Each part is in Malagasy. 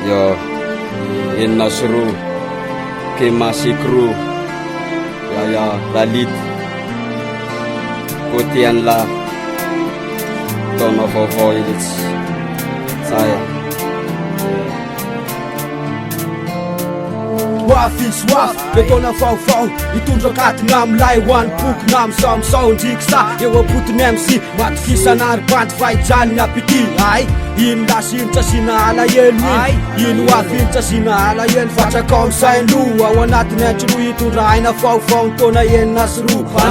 Yo, in Nasru, Kemasikru, ya Lalit, Kutian la, Ton of Avoidance, saya. Waf is waf, betona faufau Itundra katina amlay one book nam samsao Njik sa eo apotony MC Maty fisanar banty fahijaniny apity Ay, ino lasinitra sina alahelo iny Ino waf initra sina alahelo Fatraka amsainlo ao anatiny antroa Itondra aina faufau taona enina sy roa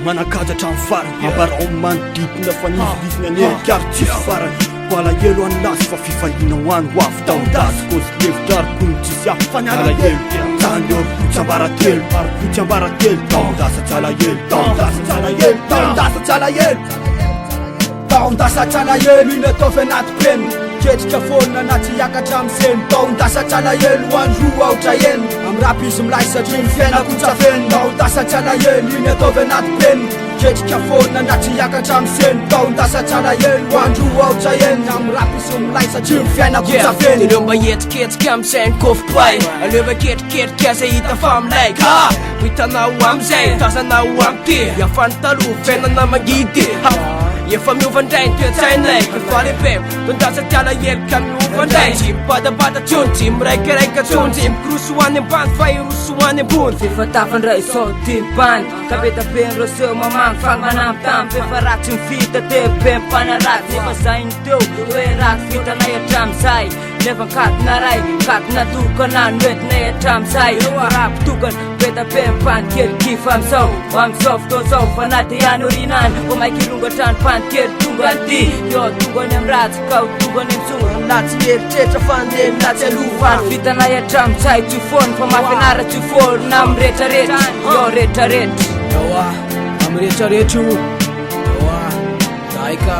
Manakajatra amin'ny farany Mamparao manodidina fanifilifina anelikary tsisy farany Alahelo anlasy fa fifaliana ho any waf taon-dasa Kozy levitra arokony tsisy afany alahelo Tany eo arokotry ambaratelo Taon-dasa tsy alahelo Taon-dasa tsy alahelo Taon-dasa tsy alahelo Taon-dasa tsy alahelo iny ataovy anaty penina Ketrika fonina na tsy hiakatra amin'ny seny Taon-dasa tsy alahelo ho androa aotra eny Amin'ny rapy izy milay satria ny fiainako tsafeny Taon-dasa tsy alahelo iny ataovy anaty penina Ketrika fonina na tsy hiakatra amin'ny seny Taon-dasa tsy alahelo ho androa aotra eny Amin'ny rapy izy milay satria ny fiainako tsafeny Aleo mba hetriketrika amin'ny sainy kofopay Aleo mba ketriketrika zay hita fa amilay Ka, hitanao amizay, tazanao amty Iafany taloha, fiainana magidy Efa miovandray ny toe-tsainay Efa lehibe, taon-dasa tsy alahelo ka miovandray Tsy mipadabada tsony, tsy miraikaraika tsony Tsy mikoroso ho any ambany fa iroso ho any ambony Fifatafandray sao timpany Ka be tapen'ireo seo mamany fagmanampy tamy Fefa ratsy mivita teo be mpanaratsy Efa zay ny teo hoe ratsy vitanay hatramizay Nefa katina ray, katina tokana Noentinay hatramizay Rapitokana be tape mpanokely kifa amizao Amizao fotoana zao fa naty ihany orinany Ko maikilongatra ny mpanokely tonga ty Yo tongany amin'ny ratsy ka ho tongany amin'ny Latsy mieritreritra fandeha latsy alovany Vitanay hatramizay tsy foana fa mahafinara tsy foana amin'ny rehetrarehetra Yo rehetrarehetra Yoa, amin'ny rehetrarehetra io Yoa, daika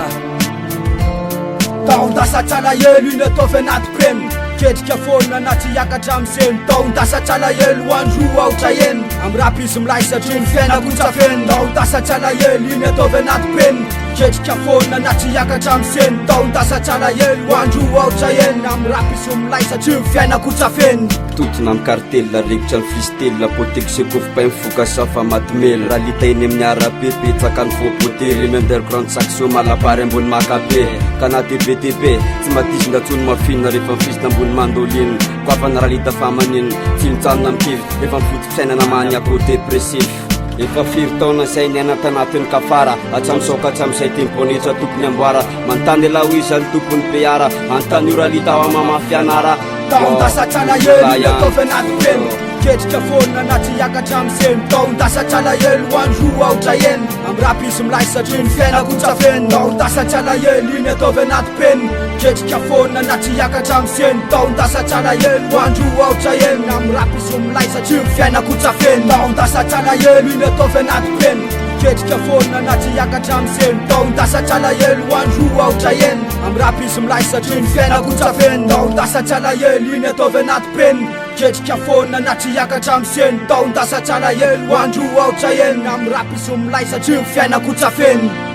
Taon-dasa tsy alahelo iny ataovy anaty penina Ketrika fonina na tsy hiakatra amin'ny seny Taon-dasa tsy alahelo ho androa aotra eny Amin'ny rapy izy milay satria ny fiainako tsafeny Taon-dasa tsy alahelo iny ataovy anaty penina Ketrika fonina na tsy hiakatra amin'ny seny Taon-dasa tsy alahelo ho androa aotra eny Amin'ny rapy izy milay satria ny fiainako tsafeny Totona amin'ny kartela, rikitra ny fristela Poteky se kofopay mifoka safa matimela Raha lita eny amin'ny arabe, petsaka ny fôpotery Underground saxo malapary ambony makabe Ka na TB tsy matizina tsony mafina Rehefa mifisina ambony mandolina Koafana raha lita famanina Tsy mitsanona mikevitra Efa mifotofisainana maniako depressif Efa firy taona sainy anatanatiny kafara Atsamsoka atsamsay temponetra tokony amboara Mantany la hoizany tompony peara Antany io raha lita ao amama fianara Taon-dasa tsy alahelo iny ataovy anaty penina Ketrika fonina na tsy hiakatra amin'ny seny Taon-dasa tsy alahelo ho androa aotra eny Amin'ny rapy izy milay satria ny fiainako tsafeny Taon-dasa tsy alahelo iny ataovy anaty penina Ketrika fonina na tsy hiakatra amin'ny seny Taon-dasa tsy alahelo ho androa aotra eny Amin'ny rapy izy milay satria ny fiainako tsafeny Taon-dasa tsy alahelo iny ataovy anaty penina Ketrika fonina na tsy hiakatra amin'ny seny Taon-dasa tsy alahelo ho androa aotra eny Amin'ny rapy izy milay satria ny fiainako tsafeny Taon-dasa tsy alahelo iny ataovy anaty penina Ketrika fonina na tsy hiakatra amin'ny seny Taon-dasa tsy alahelo ho androa aotra eny Amin'ny rapy izy milay satria ny fiainako tsafeny